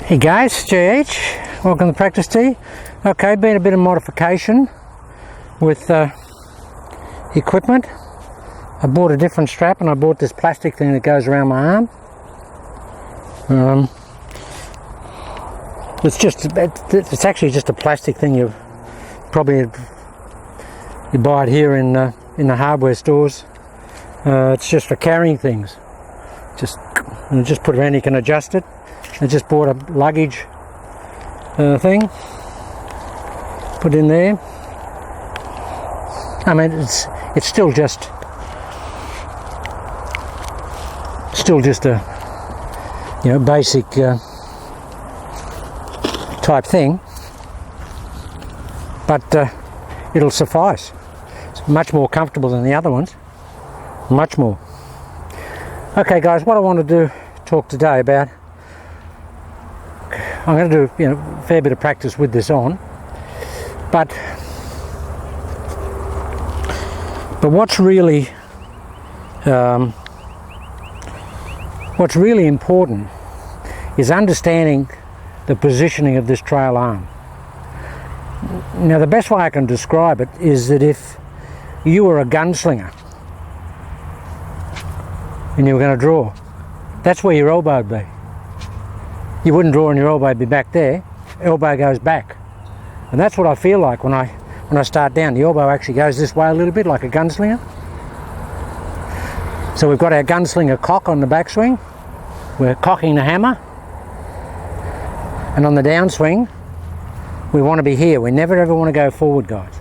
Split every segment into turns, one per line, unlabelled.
Hey guys, JH, welcome to Practice Tee. Okay, been a bit of modification with equipment. I bought a different strap and I bought this plastic thing that goes around my arm. It's actually just a plastic thing. You buy it here in the hardware stores. It's just for carrying things. Just put it around. You can adjust it. I just bought a luggage thing, put in there. I mean, it's still just a basic type thing, but it'll suffice. It's much more comfortable than the other ones, much more. Okay, guys, what I want to talk today about. I'm going to do a fair bit of practice with this on, but what's really important is understanding the positioning of this trail arm. Now, the best way I can describe it is that if you were a gunslinger and you were going to draw, that's where your elbow would be. You wouldn't draw and your elbow would be back there. Elbow goes back, and that's what I feel like when I start down. The elbow actually goes this way a little bit, like a gunslinger. So we've got our gunslinger cock on the backswing. We're cocking the hammer, and on the downswing, we want to be here. We never ever want to go forward, guys.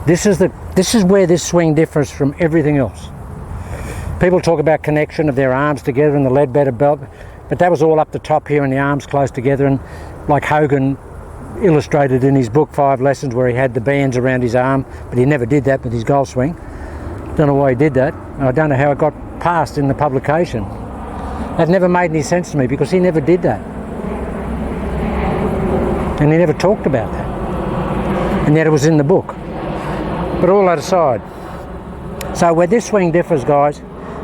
This is where this swing differs from everything else. People talk about connection of their arms together in the Leadbetter belt. But that was all up the top here and the arms close together, and like Hogan illustrated in his book 5 Lessons, where he had the bands around his arm, but he never did that with his golf swing. Don't know why he did that. I don't know how it got passed in the publication. That never made any sense to me, because he never did that. And he never talked about that. And yet it was in the book. But all that aside, so where this swing differs, guys,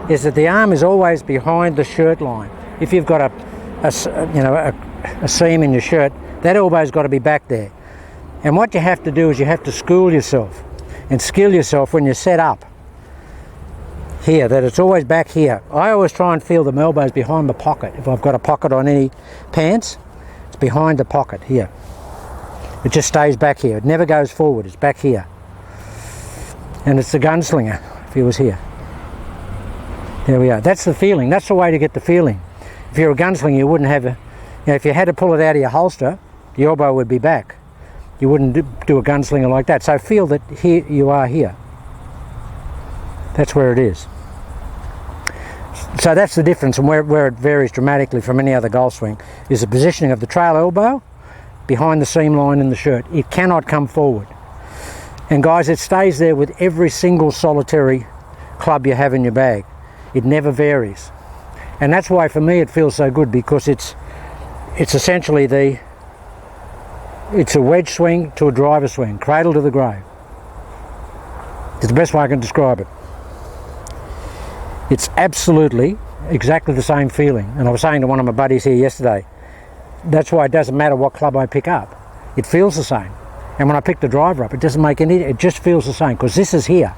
is that the arm is always behind the shirt line. If you've got a seam in your shirt, that elbow's got to be back there. And what you have to do is you have to school yourself and skill yourself when you're set up here, that it's always back here. I always try and feel the elbows behind my pocket. If I've got a pocket on any pants, it's behind the pocket here. It just stays back here. It never goes forward. It's back here. And it's the gunslinger, if he was here. There we are. That's the feeling. That's the way to get the feeling. If you're a gunslinger, you wouldn't have if you had to pull it out of your holster, the elbow would be back. You wouldn't do a gunslinger like that. So feel that here you are here. That's where it is. So that's the difference, and where it varies dramatically from any other golf swing is the positioning of the trail elbow behind the seam line in the shirt. It cannot come forward. And guys, it stays there with every single solitary club you have in your bag. It never varies. And that's why for me it feels so good, because it's essentially it's a wedge swing to a driver swing, cradle to the grave. It's the best way I can describe it. It's absolutely exactly the same feeling. And I was saying to one of my buddies here yesterday, that's why it doesn't matter what club I pick up. It feels the same. And when I pick the driver up, it doesn't make it just feels the same, because this is here.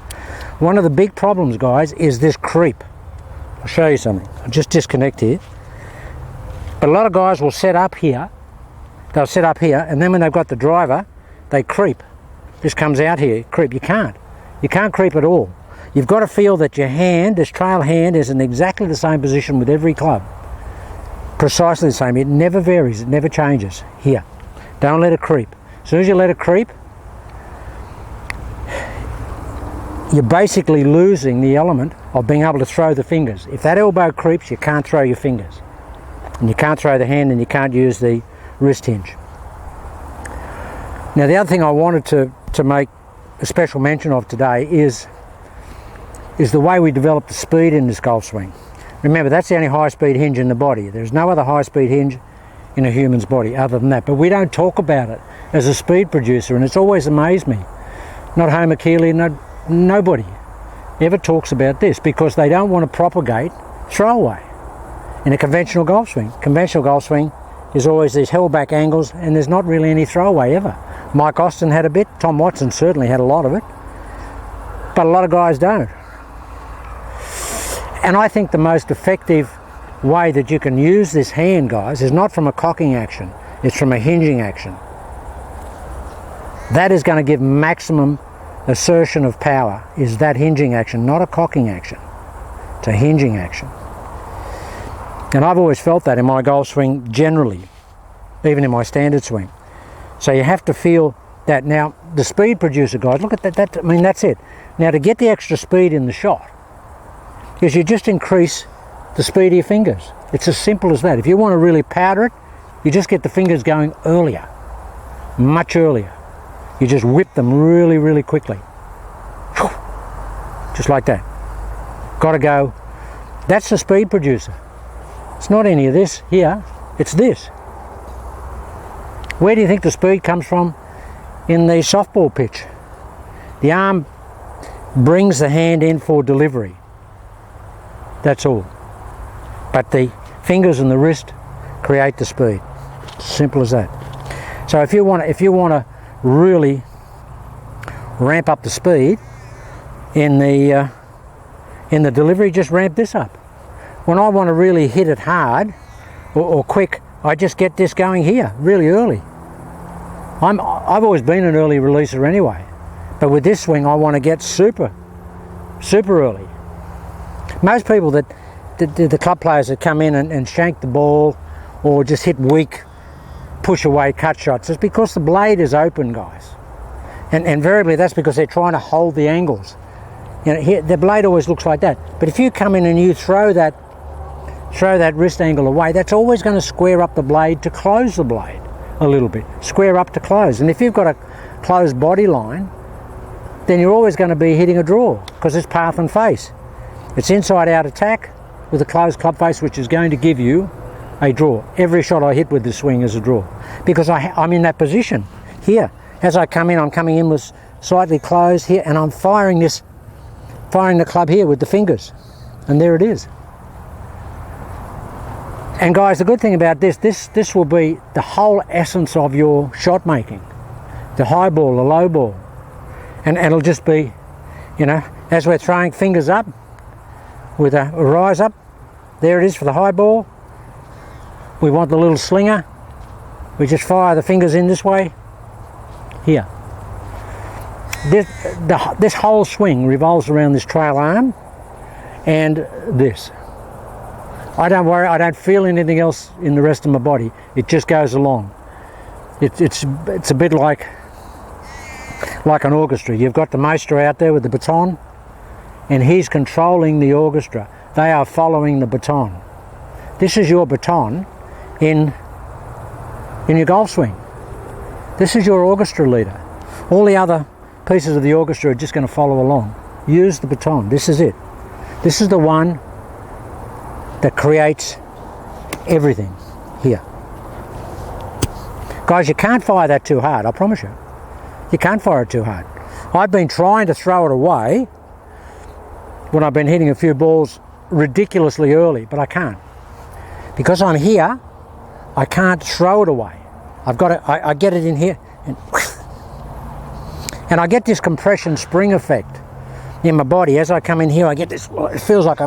One of the big problems, guys, is this creep. I'll show you something. I'll just disconnect here. But a lot of guys will set up here. They'll set up here, and then when they've got the driver, they creep. This comes out here, creep. You can't. You can't creep at all. You've got to feel that your hand, this trail hand, is in exactly the same position with every club. Precisely the same. It never varies. It never changes. Here. Don't let it creep. As soon as you let it creep, you're basically losing the element of being able to throw the fingers. If that elbow creeps, you can't throw your fingers. And you can't throw the hand, and you can't use the wrist hinge. Now, the other thing I wanted to make a special mention of today is the way we develop the speed in this golf swing. Remember, that's the only high-speed hinge in the body. There's no other high-speed hinge in a human's body other than that. But we don't talk about it as a speed producer, and it's always amazed me. Not Homer Keeley, nobody ever talks about this, because they don't want to propagate throwaway in a conventional golf swing. Conventional golf swing, is always these held back angles, and there's not really any throwaway ever. Mike Austin had a bit, Tom Watson certainly had a lot of it, but a lot of guys don't. And I think the most effective way that you can use this hand, guys, is not from a cocking action, it's from a hinging action. That is going to give maximum assertion of power, is that hinging action, not a cocking action. It's a hinging action. And I've always felt that in my golf swing generally, even in my standard swing. So you have to feel that. Now, the speed producer, guys, look at that, I mean, that's it. Now, to get the extra speed in the shot, is you just increase the speed of your fingers. It's as simple as that. If you want to really powder it, you just get the fingers going earlier, much earlier. You just whip them really, really quickly. Just like that. Got to go. That's the speed producer. It's not any of this here, it's this. Where do you think the speed comes from in the softball pitch? The arm brings the hand in for delivery. That's all. But the fingers and the wrist create the speed. Simple as that. So if you want to really ramp up the speed in the delivery, just ramp this up. When I want to really hit it hard or quick, I just get this going here really early. I've always been an early releaser anyway, but with this swing I want to get super early. Most people the club players that come in and shank the ball or just hit weak push away cut shots, it's because the blade is open, guys, and invariably that's because they're trying to hold the angles. You know, here, the blade always looks like that, but if you come in and you throw that wrist angle away, that's always going to square up the blade to close the blade a little bit, square up to close. And if you've got a closed body line, then you're always going to be hitting a draw because it's path and face. It's inside out attack with a closed club face, which is going to give you a draw. Every shot I hit with this swing is a draw because I'm in that position here. As I come in, I'm coming in with slightly closed here, and I'm firing the club here with the fingers, and there it is. And guys, the good thing about this will be the whole essence of your shot making. The high ball, the low ball. And it'll just be, you know, as we're throwing fingers up with a rise up, there it is for the high ball. We want the little slinger. We just fire the fingers in this way. Here. This whole swing revolves around this trail arm and this. I don't worry, I don't feel anything else in the rest of my body. It just goes along. It's a bit like an orchestra. You've got the maestro out there with the baton, and he's controlling the orchestra. They are following the baton. This is your baton in your golf swing. This is your orchestra leader. All the other pieces of the orchestra are just going to follow along. Use the baton. This is it. This is the one that creates everything here. Guys, you can't fire that too hard, I promise you. You can't fire it too hard. I've been trying to throw it away when I've been hitting a few balls ridiculously early, but I can't. Because I'm here, I can't throw it away. I've got to, I get it in here, and I get this compression spring effect in my body. As I come in here, I get this, it feels like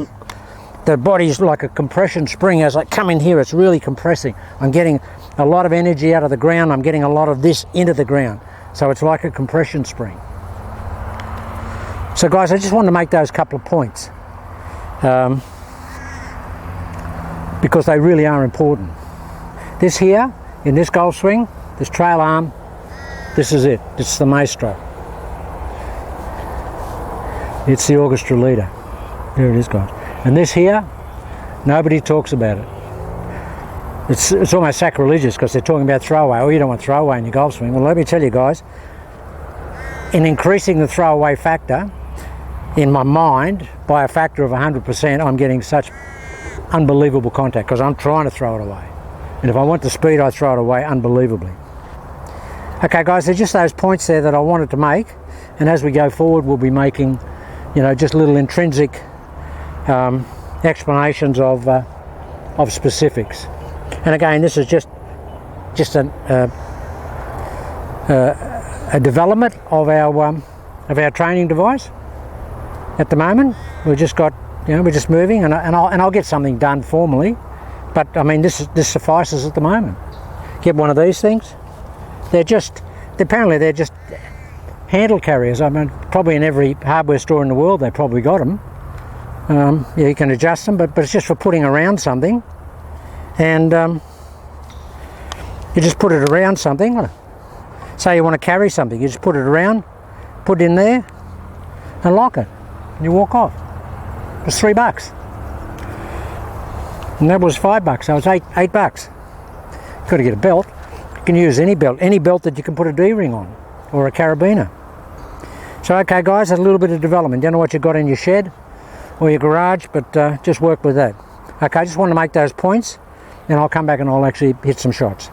the body's like a compression spring. As I come in here, it's really compressing. I'm getting a lot of energy out of the ground. I'm getting a lot of this into the ground. So it's like a compression spring. So guys, I just wanted to make those couple of points because they really are important. This here, in this golf swing, this trail arm, this is it. It's the maestro. It's the orchestra leader. There it is, guys. And this here, nobody talks about it. It's almost sacrilegious because they're talking about throwaway. Oh, you don't want throwaway in your golf swing. Well, let me tell you guys, in increasing the throwaway factor in my mind by a factor of 100%, I'm getting such unbelievable contact because I'm trying to throw it away. And if I want the speed, I throw it away unbelievably. Okay, guys, there's just those points there that I wanted to make. And as we go forward, we'll be making, you know, just little intrinsic explanations of specifics. And again, this is just just a development of our training device. At the moment, we've just got, we're just moving, and I'll get something done formally, but I mean this suffices at the moment. Get one of these things. Apparently they're just handle carriers. I mean, probably in every hardware store in the world they probably got them. You can adjust them, but it's just for putting around something, and you just put it around something. Say you want to carry something, you just put it around, put it in there, and lock it. And you walk off. It's $3, and that was $5. So it's $8. Got to get a belt. You can use any belt that you can put a D-ring on, or a carabiner. So okay, guys, that's a little bit of development. Don't know what you've got in your shed or your garage, but just work with that. Okay, I just want to make those points, and I'll come back and I'll actually hit some shots.